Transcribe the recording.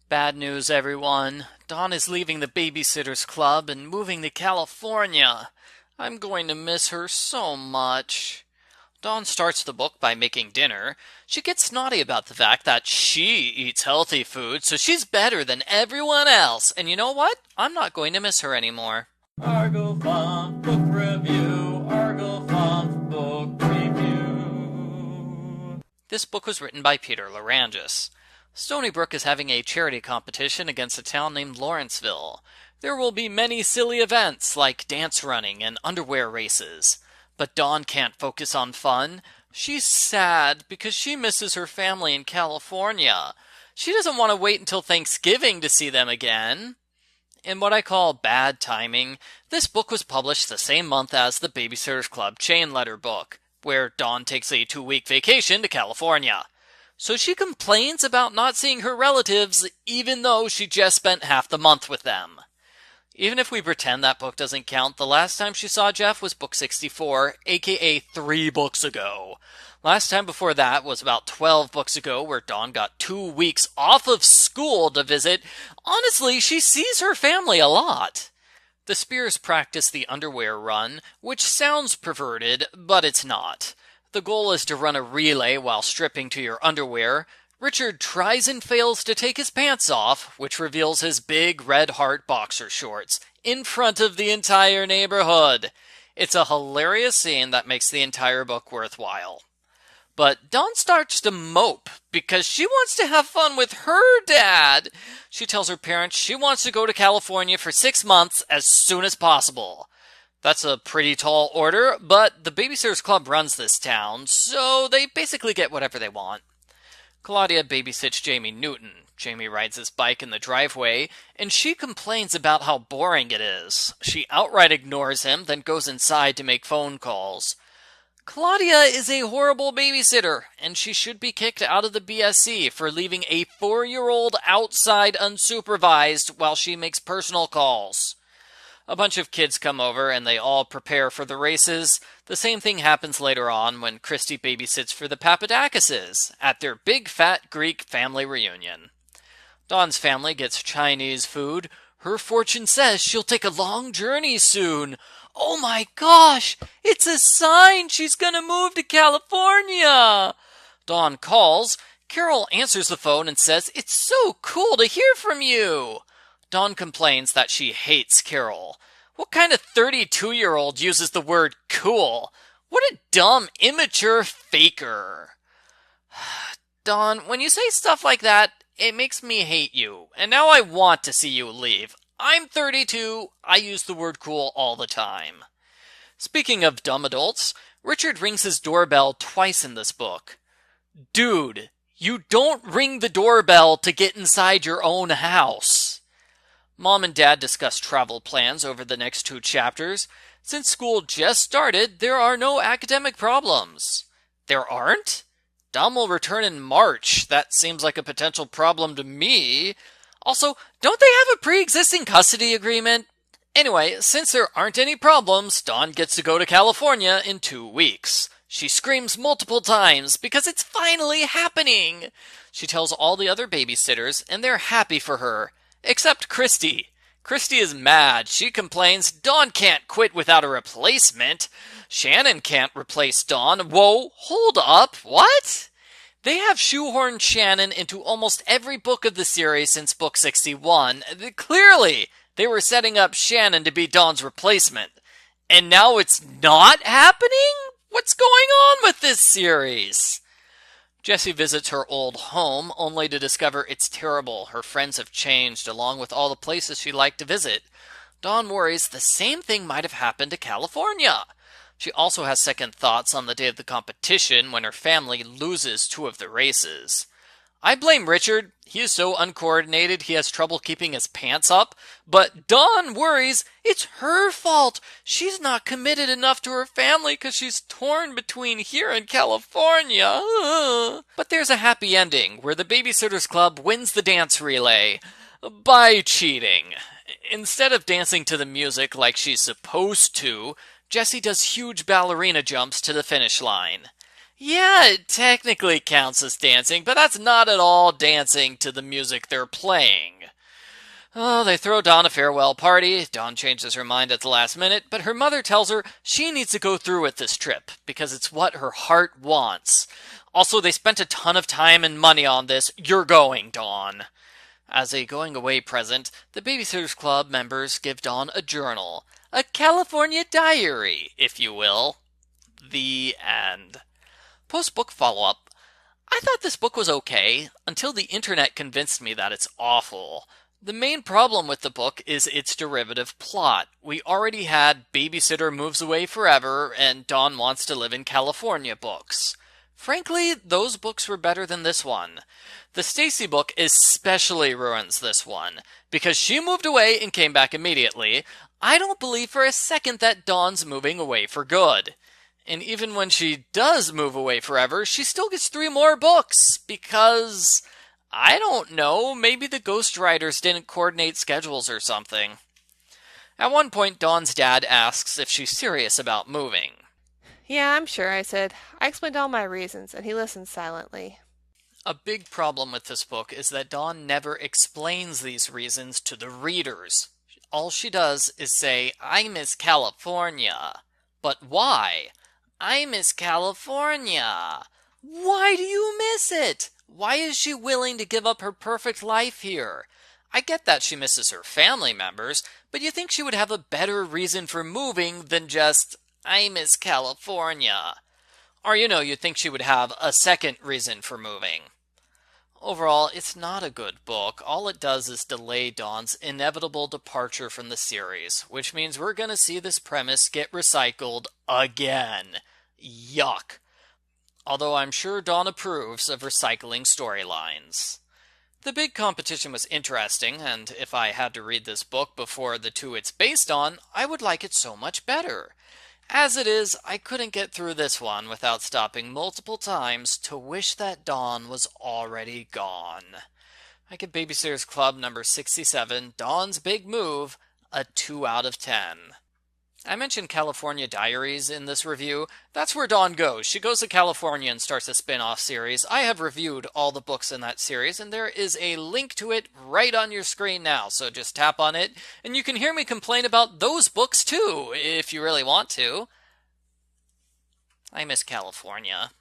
Bad news, everyone. Dawn is leaving the Babysitters Club and moving to California. I'm going to miss her so much. Dawn starts the book by making dinner. She gets naughty about the fact that she eats healthy food, so she's better than everyone else. And you know what? I'm not going to miss her anymore. Argo Font Book Review. Argo Font Book Review. This book was written by Peter Larangis. Stony Brook is having a charity competition against a town named Lawrenceville. There will be many silly events like dance running and underwear races. But Dawn can't focus on fun. She's sad because she misses her family in California. She doesn't want to wait until Thanksgiving to see them again. In what I call bad timing, this book was published the same month as the Babysitters Club chain letter book, where Dawn takes a 2-week vacation to California. So she complains about not seeing her relatives, even though she just spent half the month with them. Even if we pretend that book doesn't count, the last time she saw Jeff was book 64, aka 3 books ago. Last time before that was about 12 books ago, where Dawn got 2 weeks off of school to visit. Honestly, she sees her family a lot. The Spears practice the underwear run, which sounds perverted, but it's not. The goal is to run a relay while stripping to your underwear. Richard tries and fails to take his pants off, which reveals his big red heart boxer shorts, in front of the entire neighborhood. It's a hilarious scene that makes the entire book worthwhile. But Dawn starts to mope because she wants to have fun with her dad. She tells her parents she wants to go to California for 6 months as soon as possible. That's a pretty tall order, but the Babysitters Club runs this town, so they basically get whatever they want. Claudia babysits Jamie Newton. Jamie rides his bike in the driveway, and she complains about how boring it is. She outright ignores him, then goes inside to make phone calls. Claudia is a horrible babysitter, and she should be kicked out of the BSC for leaving a 4-year-old outside unsupervised while she makes personal calls. A bunch of kids come over and they all prepare for the races. The same thing happens later on when Christy babysits for the Papadakises at their big fat Greek family reunion. Dawn's family gets Chinese food. Her fortune says she'll take a long journey soon. Oh my gosh, it's a sign she's gonna move to California. Dawn calls. Carol answers the phone and says, "It's so cool to hear from you." Dawn complains that she hates Carol. What kind of 32-year-old uses the word cool? What a dumb, immature faker. Dawn, when you say stuff like that, it makes me hate you, and now I want to see you leave. I'm 32, I use the word cool all the time. Speaking of dumb adults, Richard rings his doorbell twice in this book. Dude, you don't ring the doorbell to get inside your own house. Mom and Dad discuss travel plans over the next 2 chapters. Since school just started, there are no academic problems. There aren't? Dom will return in March. That seems like a potential problem to me. Also, don't they have a pre-existing custody agreement? Anyway, since there aren't any problems, Dawn gets to go to California in 2 weeks. She screams multiple times because it's finally happening. She tells all the other babysitters, and they're happy for her. Except Christy. Christy is mad. She complains Dawn can't quit without a replacement. Shannon can't replace Dawn. Whoa, hold up. What? They have shoehorned Shannon into almost every book of the series since book 61. Clearly, they were setting up Shannon to be Dawn's replacement. And now it's not happening? What's going on with this series? Jessie visits her old home, only to discover it's terrible. Her friends have changed, along with all the places she liked to visit. Dawn worries the same thing might have happened to California. She also has second thoughts on the day of the competition when her family loses 2 of the races. I blame Richard. He is so uncoordinated he has trouble keeping his pants up. But Dawn worries it's her fault. She's not committed enough to her family because she's torn between here and California. But there's a happy ending where the Babysitters Club wins the dance relay by cheating. Instead of dancing to the music like she's supposed to, Jessie does huge ballerina jumps to the finish line. Yeah, it technically counts as dancing, but that's not at all dancing to the music they're playing. Oh, they throw Dawn a farewell party. Dawn changes her mind at the last minute, but her mother tells her she needs to go through with this trip because it's what her heart wants. Also, they spent a ton of time and money on this. You're going, Dawn. As a going away present, the Babysitters Club members give Dawn a journal. A California diary, if you will. The end. Postbook follow-up. I thought this book was okay, until the internet convinced me that it's awful. The main problem with the book is its derivative plot. We already had Babysitter Moves Away Forever and Dawn Wants to Live in California books. Frankly, those books were better than this one. The Stacy book especially ruins this one, because she moved away and came back immediately. I don't believe for a second that Dawn's moving away for good. And even when she does move away forever, she still gets 3 more books, because I don't know, maybe the ghostwriters didn't coordinate schedules or something. At one point, Dawn's dad asks if she's serious about moving. Yeah, I'm sure, I said. I explained all my reasons, and he listened silently. A big problem with this book is that Dawn never explains these reasons to the readers. All she does is say, I miss California. But why? I miss California. Why do you miss it? Why is she willing to give up her perfect life here? I get that she misses her family members, but you think she would have a better reason for moving than just, I miss California. Or, you'd think she would have a second reason for moving. Overall, it's not a good book. All it does is delay Dawn's inevitable departure from the series, which means we're going to see this premise get recycled again. Yuck. Although I'm sure Dawn approves of recycling storylines. The big competition was interesting, and if I had to read this book before the 2 it's based on, I would like it so much better. As it is, I couldn't get through this one without stopping multiple times to wish that Dawn was already gone. I give Babysitter's Club number 67, Dawn's Big Move, a 2 out of 10. I mentioned California Diaries in this review. That's where Dawn goes. She goes to California and starts a spin-off series. I have reviewed all the books in that series, and there is a link to it right on your screen now, so just tap on it, and you can hear me complain about those books too, if you really want to. I miss California.